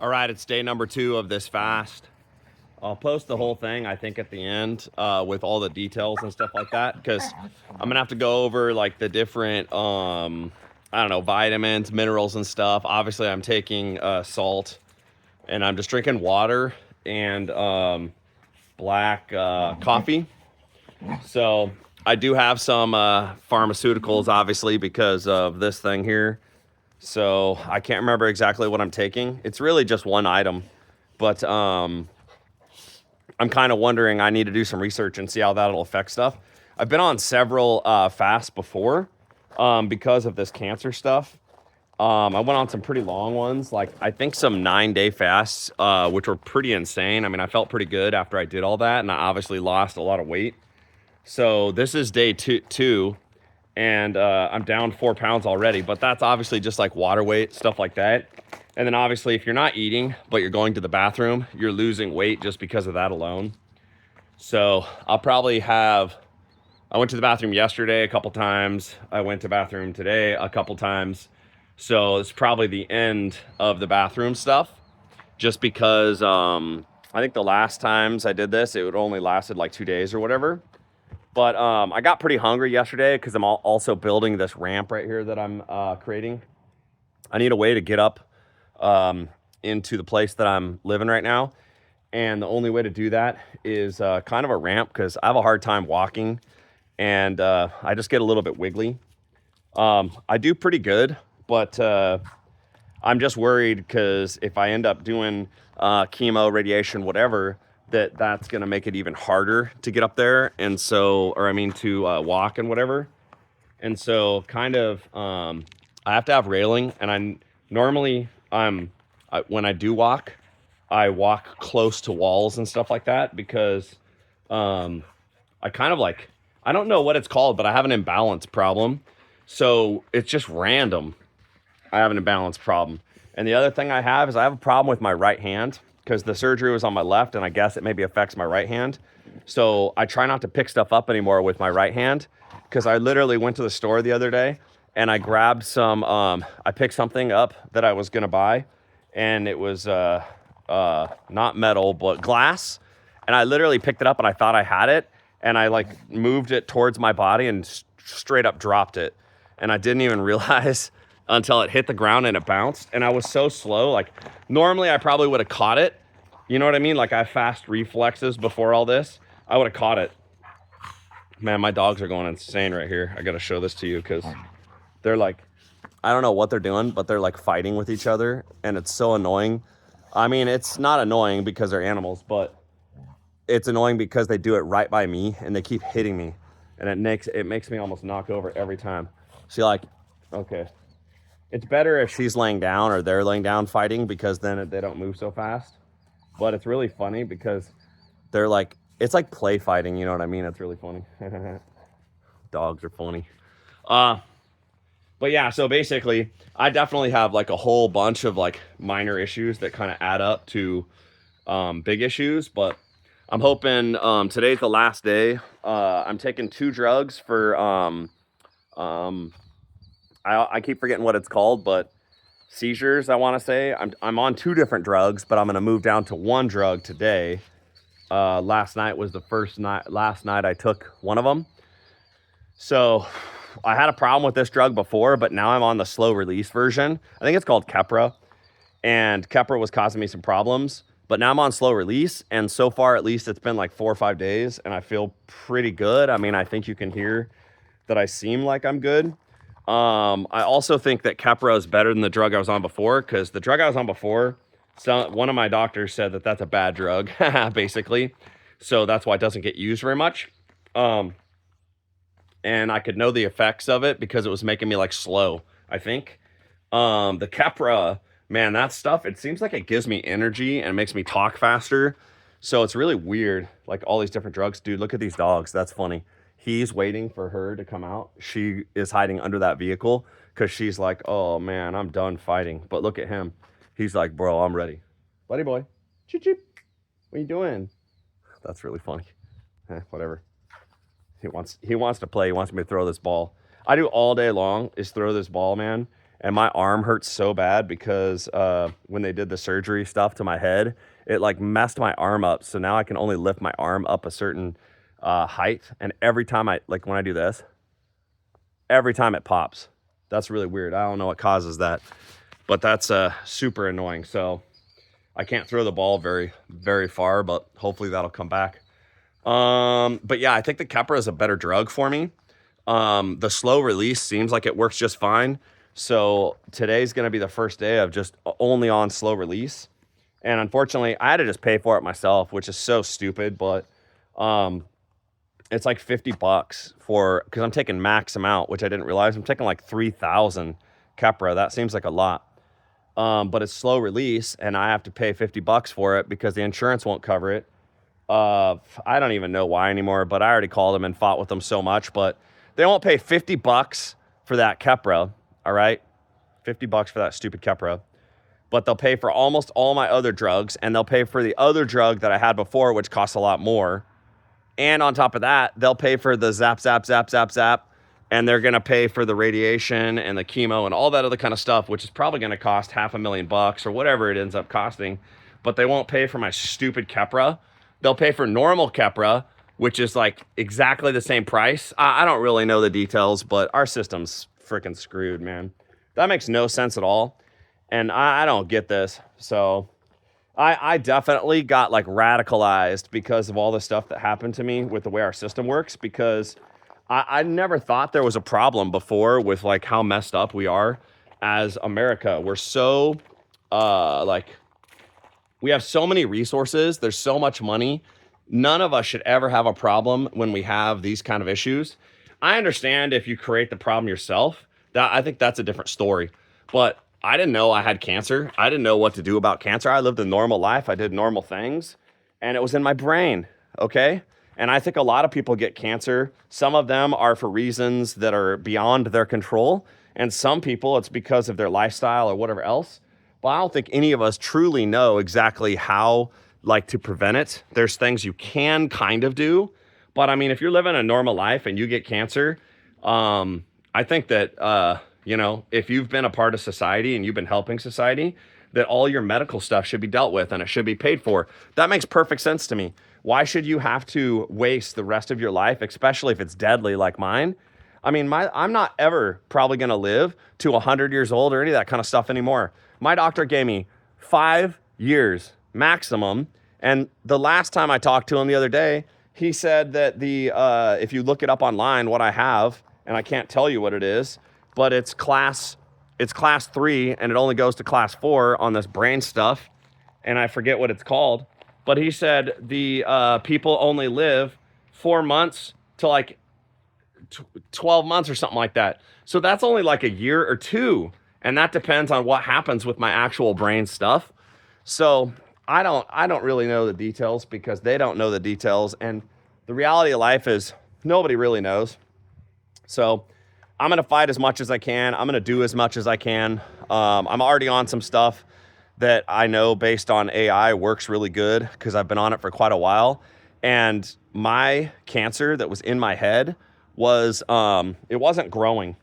All right, it's day number 2 of this fast. I'll post the whole thing, I think, at the end with all the details and stuff like that, because I'm gonna have to go over like the different, I don't know, vitamins, minerals, and stuff. Obviously, I'm taking salt, and I'm just drinking water and black coffee. So I do have some pharmaceuticals, obviously, because of this thing here. So I can't remember exactly what I'm taking. It's really just one item, but I'm kind of wondering. I need to do some research and see how that'll affect stuff. I've been on several fasts before because of this cancer stuff. I went on some pretty long ones, like I think some 9-day fasts, which were pretty insane. I mean, I felt pretty good after I did all that, and I obviously lost a lot of weight. So this is day two, and I'm down 4 pounds already, but that's obviously just like water weight, stuff like that. And then obviously if you're not eating, but you're going to the bathroom, you're losing weight just because of that alone. So I'll probably have, I went to the bathroom yesterday a couple times. I went to the bathroom today a couple times. So it's probably the end of the bathroom stuff, just because I think the last times I did this, it would only lasted like 2 days or whatever. But I got pretty hungry yesterday because I'm also building this ramp right here that I'm creating. I need a way to get up into the place that I'm living right now. And the only way to do that is kind of a ramp, because I have a hard time walking, and I just get a little bit wiggly. I do pretty good, but I'm just worried because if I end up doing chemo, radiation, whatever, that's going to make it even harder to get up there. And so, or I mean to walk and whatever. And so kind of, I have to have railing, and normally when I do walk, I walk close to walls and stuff like that, because I kind of like, I don't know what it's called, but I have an imbalance problem. So it's just random. I have an imbalance problem. And the other thing I have is I have a problem with my right hand, because the surgery was on my left, and I guess it maybe affects my right hand. So I try not to pick stuff up anymore with my right hand, because I literally went to the store the other day and I grabbed some, I picked something up that I was going to buy, and it was not metal, but glass. And I literally picked it up and I thought I had it, and I like moved it towards my body and straight up dropped it. And I didn't even realize until it hit the ground and it bounced. And I was so slow. Like normally I probably would have caught it. You know what I mean? Like I have fast reflexes before all this. I would have caught it. Man, my dogs are going insane right here. I got to show this to you because they're like, I don't know what they're doing, but they're like fighting with each other. And it's so annoying. I mean, it's not annoying because they're animals, but it's annoying because they do it right by me and they keep hitting me. And it makes me almost knock over every time. See, like, okay. It's better if she's laying down or they're laying down fighting, because then they don't move so fast. But it's really funny because they're like, it's like play fighting, you know what I mean? It's really funny. Dogs are funny. But yeah, so basically, I definitely have like a whole bunch of like minor issues that kind of add up to big issues. But I'm hoping today's the last day. I'm taking 2 drugs for I keep forgetting what it's called, but seizures, I want to say. I'm on 2 different drugs, but I'm going to move down to 1 drug today. Last night was the last night I took one of them. So I had a problem with this drug before, but now I'm on the slow release version. I think it's called Keppra, and Keppra was causing me some problems, but now I'm on slow release. And so far, at least it's been like 4 or 5 days, and I feel pretty good. I mean, I think you can hear that I seem like I'm good. I also think that Keppra is better than the drug I was on before, because the drug I was on before, one of my doctors said that that's a bad drug, basically. So that's why it doesn't get used very much. And I could know the effects of it because it was making me like slow, I think. The Keppra, man, that stuff, it seems like it gives me energy and makes me talk faster. So it's really weird, like all these different drugs. Dude, look at these dogs. That's funny. He's waiting for her to come out. She is hiding under that vehicle because she's like, oh man, I'm done fighting. But look at him. He's like, bro, I'm ready. Buddy boy. Chip chip. What are you doing? That's really funny. Whatever. He wants to play. He wants me to throw this ball. I do all day long is throw this ball, man. and my arm hurts so bad because when they did the surgery stuff to my head, it like messed my arm up. So now I can only lift my arm up a certain height, and every time when I do this, every time it pops. That's really weird. I don't know what causes that, but that's super annoying. So I can't throw the ball very, very far, but hopefully that'll come back. But yeah, I think the Keppra is a better drug for me. The slow release seems like it works just fine. So today's going to be the first day of just only on slow release. And unfortunately, I had to just pay for it myself, which is so stupid, but it's like $50 because I'm taking max amount, which I didn't realize. I'm taking like 3,000 Keppra. That seems like a lot. But it's slow release, and I have to pay $50 for it because the insurance won't cover it. I don't even know why anymore, but I already called them and fought with them so much, but they won't pay $50 for that Keppra, all right? $50 for that stupid Keppra. But they'll pay for almost all my other drugs, and they'll pay for the other drug that I had before, which costs a lot more. And on top of that, they'll pay for the zap, and they're going to pay for the radiation and the chemo and all that other kind of stuff, which is probably going to cost $500,000 or whatever it ends up costing. But they won't pay for my stupid Keppra. They'll pay for normal Keppra, which is like exactly the same price. I don't really know the details, but our system's freaking screwed, man. That makes no sense at all. And I don't get this. So I definitely got like radicalized because of all the stuff that happened to me with the way our system works, because I never thought there was a problem before with like how messed up we are as America. We're so we have so many resources. There's so much money. None of us should ever have a problem when we have these kind of issues. I understand if you create the problem yourself, I think that's a different story. But I didn't know I had cancer. I didn't know what to do about cancer. I lived a normal life. I did normal things, and it was in my brain, okay? And I think a lot of people get cancer. Some of them are for reasons that are beyond their control, and some people it's because of their lifestyle or whatever else. But I don't think any of us truly know exactly how to prevent it. There's things you can kind of do, but I mean, if you're living a normal life and you get cancer, I think that, if you've been a part of society and you've been helping society, that all your medical stuff should be dealt with and it should be paid for. That makes perfect sense to me. Why should you have to waste the rest of your life, especially if it's deadly like mine? I mean, I'm not ever probably going to live to 100 years old or any of that kind of stuff anymore. My doctor gave me 5 years maximum. And the last time I talked to him the other day, he said that if you look it up online, what I have, and I can't tell you what it is, but it's class 3 and it only goes to class 4 on this brain stuff. And I forget what it's called, but he said the people only live 4 months to 12 months or something like that. So that's only like a year or two. And that depends on what happens with my actual brain stuff. So I don't really know the details because they don't know the details. And the reality of life is nobody really knows. So I'm going to fight as much as I can. I'm going to do as much as I can. I'm already on some stuff that I know based on AI works really good because I've been on it for quite a while. And my cancer that was in my head was, it wasn't growing.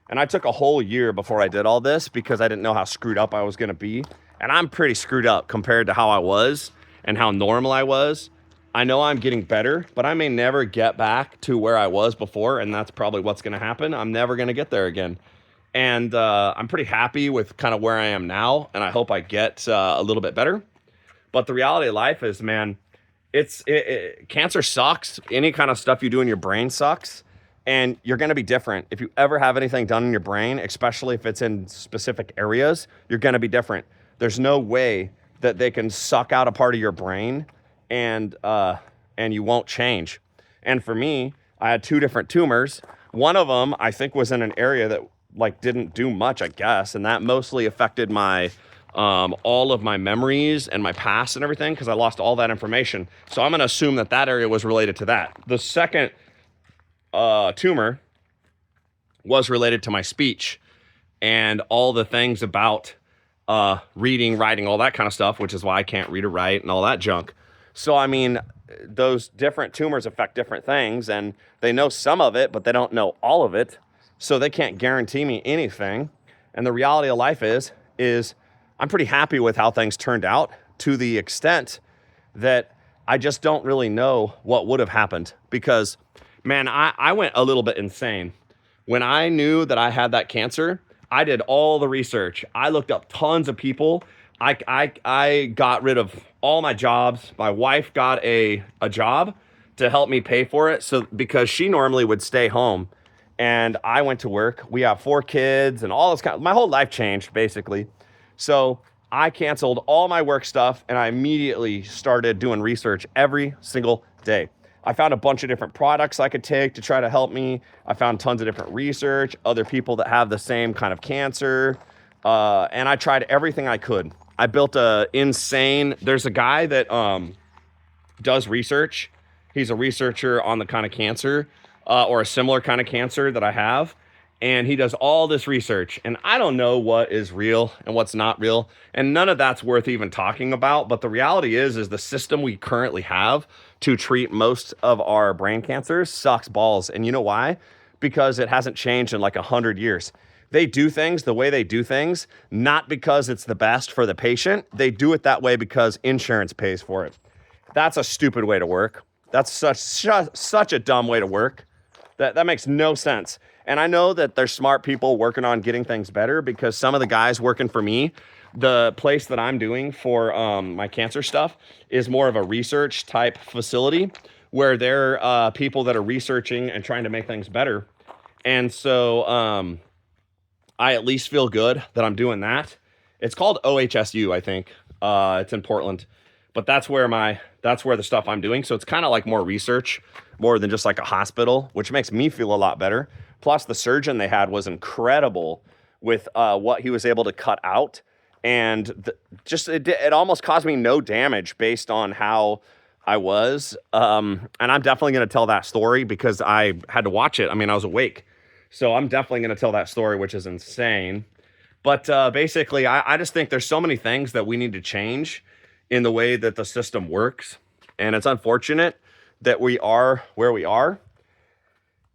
And I took a whole year before I did all this because I didn't know how screwed up I was going to be. And I'm pretty screwed up compared to how I was and how normal I was. I know I'm getting better, but I may never get back to where I was before. And that's probably what's going to happen. I'm never going to get there again. And I'm pretty happy with kind of where I am now. And I hope I get a little bit better. But the reality of life is, man, cancer sucks. Any kind of stuff you do in your brain sucks. And you're going to be different. If you ever have anything done in your brain, especially if it's in specific areas, you're going to be different. There's no way that they can suck out a part of your brain and you won't change. And for me, I had 2 different tumors. One of them, I think, was in an area that didn't do much, I guess. And that mostly affected my all of my memories and my past and everything because I lost all that information. So I'm going to assume that area was related to that. The second tumor was related to my speech and all the things about reading, writing, all that kind of stuff, which is why I can't read or write and all that junk. So, I mean, those different tumors affect different things, and they know some of it, but they don't know all of it. So they can't guarantee me anything. And the reality of life is I'm pretty happy with how things turned out, to the extent that I just don't really know what would have happened, because, man, I went a little bit insane. When I knew that I had that cancer, I did all the research. I looked up tons of people. I got rid of all my jobs. My wife got a job to help me pay for it, so because she normally would stay home, and I went to work. We have 4 kids and all this my whole life changed basically. So I canceled all my work stuff and I immediately started doing research every single day. I found a bunch of different products I could take to try to help me. I found tons of different research, other people that have the same kind of cancer, and I tried everything I could. I built there's a guy that does research. He's a researcher on the kind of cancer or a similar kind of cancer that I have. And he does all this research, and I don't know what is real and what's not real, and none of that's worth even talking about. But the reality is the system we currently have to treat most of our brain cancers sucks balls. And you know why? Because it hasn't changed in like 100 years. They do things the way they do things, not because it's the best for the patient. They do it that way because insurance pays for it. That's a stupid way to work. That's such a dumb way to work. That makes no sense. And I know that there's smart people working on getting things better, because some of the guys working for me, the place that I'm doing for my cancer stuff is more of a research type facility where they're people that are researching and trying to make things better. And so I at least feel good that I'm doing that. It's called OHSU, I think. It's in Portland. But that's where the stuff I'm doing. So it's kind of like more research, more than just like a hospital, which makes me feel a lot better. Plus, the surgeon they had was incredible with what he was able to cut out. And it almost caused me no damage based on how I was. And I'm definitely going to tell that story because I had to watch it. I mean, I was awake. So I'm definitely going to tell that story, which is insane. But basically, I just think there's so many things that we need to change in the way that the system works. And it's unfortunate that we are where we are.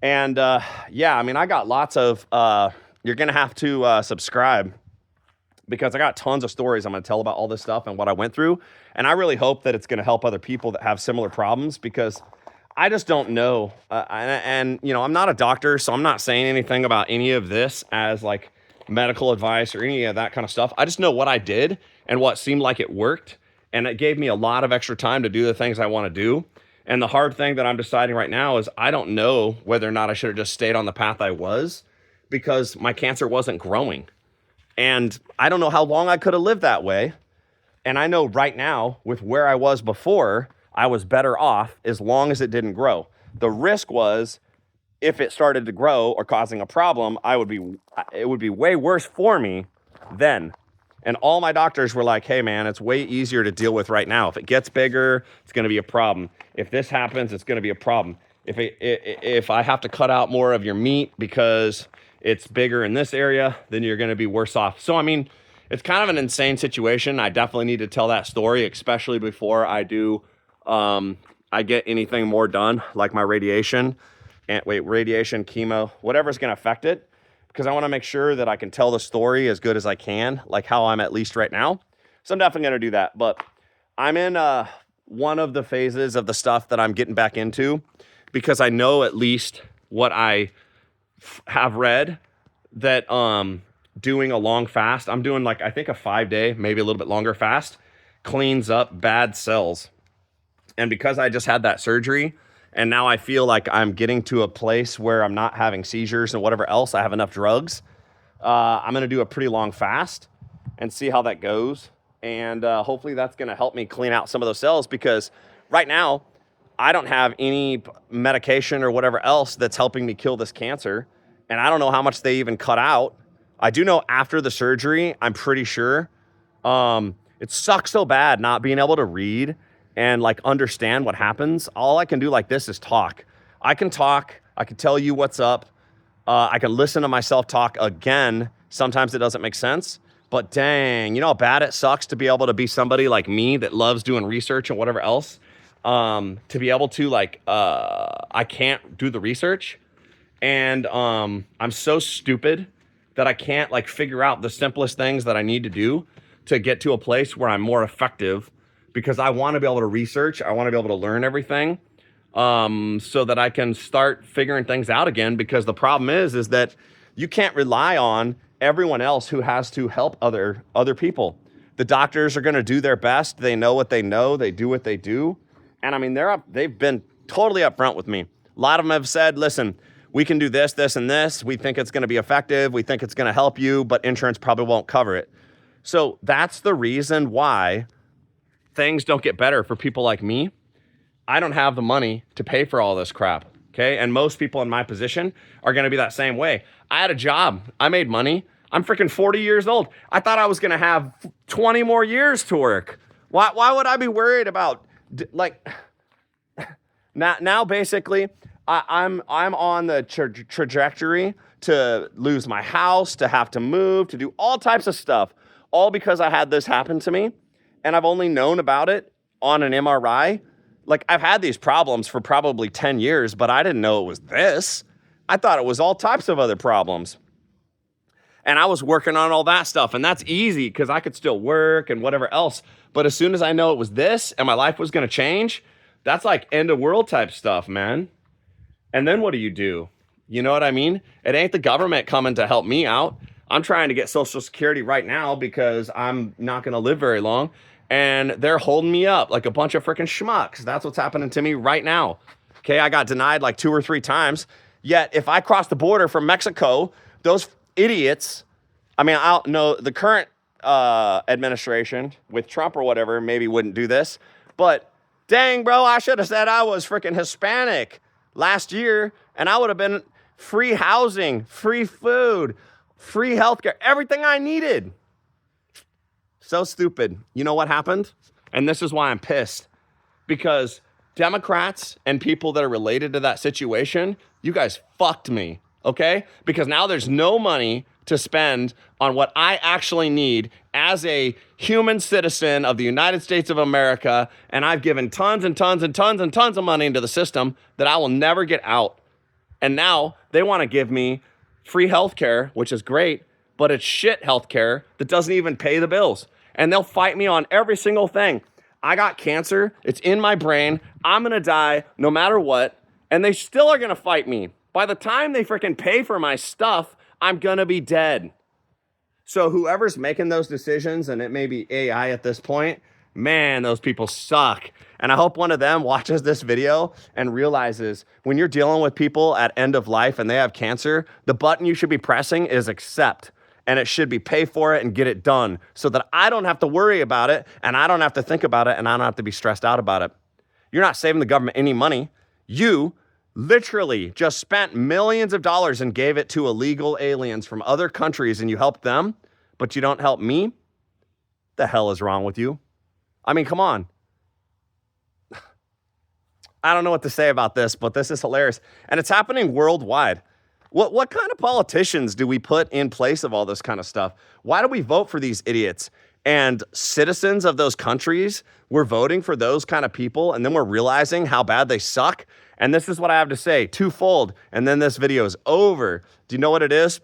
And yeah, I mean, I got lots of, you're going to have to subscribe, because I got tons of stories I'm going to tell about all this stuff and what I went through. And I really hope that it's going to help other people that have similar problems, because I just don't know. And, you know, I'm not a doctor, so I'm not saying anything about any of this as like medical advice or any of that kind of stuff. I just know what I did and what seemed like it worked. And it gave me a lot of extra time to do the things I want to do. And the hard thing that I'm deciding right now is I don't know whether or not I should have just stayed on the path I was, because my cancer wasn't growing. And I don't know how long I could have lived that way. And I know right now, with where I was before, I was better off as long as it didn't grow. The risk was, if it started to grow or causing a problem, it would be way worse for me then. And all my doctors were like, hey man, it's way easier to deal with right now. If it gets bigger, it's going to be a problem. If this happens, it's going to be a problem. If I have to cut out more of your meat because it's bigger in this area, then you're going to be worse off. So, I mean, it's kind of an insane situation. I definitely need to tell that story, especially before I do, I get anything more done, like my radiation, chemo, whatever's going to affect it. Because I want to make sure that I can tell the story as good as I can, like how I'm at least right now. So I'm definitely going to do that. But I'm in one of the phases of the stuff that I'm getting back into, because I know at least what I have read, that doing a long fast, I'm doing like, I think a 5-day, maybe a little bit longer fast, cleans up bad cells. And because I just had that surgery, and now I feel like I'm getting to a place where I'm not having seizures and whatever else, I have enough drugs. I'm going to do a pretty long fast and see how that goes. And hopefully that's going to help me clean out some of those cells, because right now I don't have any medication or whatever else that's helping me kill this cancer. And I don't know how much they even cut out. I do know after the surgery, I'm pretty sure, it sucks so bad not being able to read and like understand what happens. All I can do like this is talk. I can talk. I can tell you what's up. I can listen to myself talk again. Sometimes it doesn't make sense, but dang, you know how bad it sucks to be able to be somebody like me that loves doing research and whatever else. To be able to like, I can't do the research, and I'm so stupid that I can't like figure out the simplest things that I need to do to get to a place where I'm more effective, because I want to be able to research. I want to be able to learn everything, so that I can start figuring things out again. Because the problem is that you can't rely on everyone else who has to help other people. The doctors are going to do their best. They know what they know. They do what they do. And I mean, they've been totally upfront with me. A lot of them have said, listen, we can do this, this, and this. We think it's going to be effective. We think it's going to help you, but insurance probably won't cover it. So that's the reason why things don't get better for people like me. I don't have the money to pay for all this crap, okay? And most people in my position are going to be that same way. I had a job. I made money. I'm freaking 40 years old. I thought I was going to have 20 more years to work. Why would I be worried about, like, now basically, I'm on the trajectory to lose my house, to have to move, to do all types of stuff, all because I had this happen to me. And I've only known about it on an MRI. Like, I've had these problems for probably 10 years, but I didn't know it was this. I thought it was all types of other problems. And I was working on all that stuff. And that's easy because I could still work and whatever else. But as soon as I know it was this and my life was going to change, that's like end of world type stuff, man. And then what do? You know what I mean? It ain't the government coming to help me out. I'm trying to get Social Security right now because I'm not going to live very long. And they're holding me up like a bunch of freaking schmucks. That's what's happening to me right now. Okay, I got denied like 2 or 3 times. Yet if I cross the border from Mexico, those idiots, I mean, I don't know, the current administration with Trump or whatever maybe wouldn't do this. But dang, bro, I should have said I was freaking Hispanic last year, and I would have been free housing, free food, free healthcare, everything I needed. So stupid. You know what happened? And this is why I'm pissed. Because Democrats and people that are related to that situation, you guys fucked me, okay? Because now there's no money to spend on what I actually need as a human citizen of the United States of America, and I've given tons and tons and tons and tons of money into the system that I will never get out. And now they want to give me free healthcare, which is great, but it's shit healthcare that doesn't even pay the bills. And they'll fight me on every single thing. I got cancer. It's in my brain. I'm going to die no matter what. And they still are going to fight me. By the time they freaking pay for my stuff, I'm going to be dead. So whoever's making those decisions, and it may be AI at this point, man, those people suck. And I hope one of them watches this video and realizes when you're dealing with people at end of life and they have cancer, the button you should be pressing is accept. And it should be pay for it and get it done so that I don't have to worry about it and I don't have to think about it and I don't have to be stressed out about it. You're not saving the government any money. You literally just spent millions of dollars and gave it to illegal aliens from other countries and you helped them, but you don't help me? The hell is wrong with you? I mean, come on. I don't know what to say about this, but this is hilarious. And it's happening worldwide. What kind of politicians do we put in place of all this kind of stuff? Why do we vote for these idiots? And citizens of those countries, we're voting for those kind of people, and then we're realizing how bad they suck. And this is what I have to say, twofold, and then this video is over. Do you know what it is?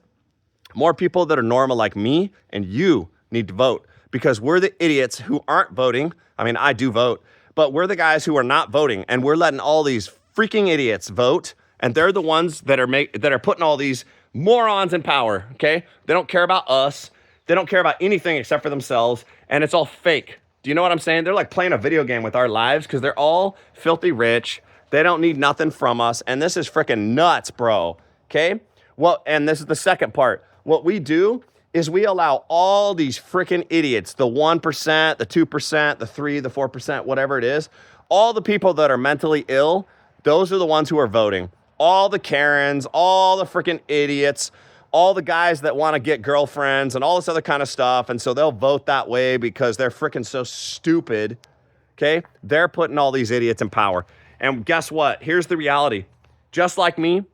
More people that are normal like me and you need to vote, because we're the idiots who aren't voting. I mean, I do vote, but we're the guys who are not voting, and we're letting all these freaking idiots vote. And they're the ones that are putting all these morons in power, okay? They don't care about us. They don't care about anything except for themselves, and it's all fake. Do you know what I'm saying? They're like playing a video game with our lives because they're all filthy rich. They don't need nothing from us, and this is freaking nuts, bro, okay? Well, and this is the second part. What we do is we allow all these freaking idiots, the 1%, the 2%, the 3%, the 4%, whatever it is, all the people that are mentally ill, those are the ones who are voting. All the Karens, all the freaking idiots, all the guys that want to get girlfriends and all this other kind of stuff. And so they'll vote that way because they're freaking so stupid, okay? They're putting all these idiots in power. And guess what? Here's the reality. Just like me,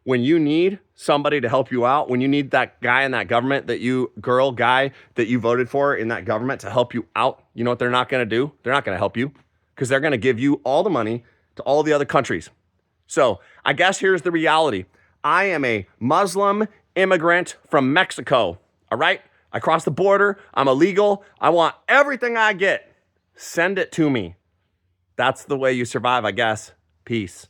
when you need somebody to help you out, when you need that guy in that government that you, girl, guy that you voted for in that government to help you out, you know what they're not going to do? They're not going to help you because they're going to give you all the money to all the other countries. So I guess here's the reality. I am a Muslim immigrant from Mexico. All right? I crossed the border. I'm illegal. I want everything I get. Send it to me. That's the way you survive, I guess. Peace.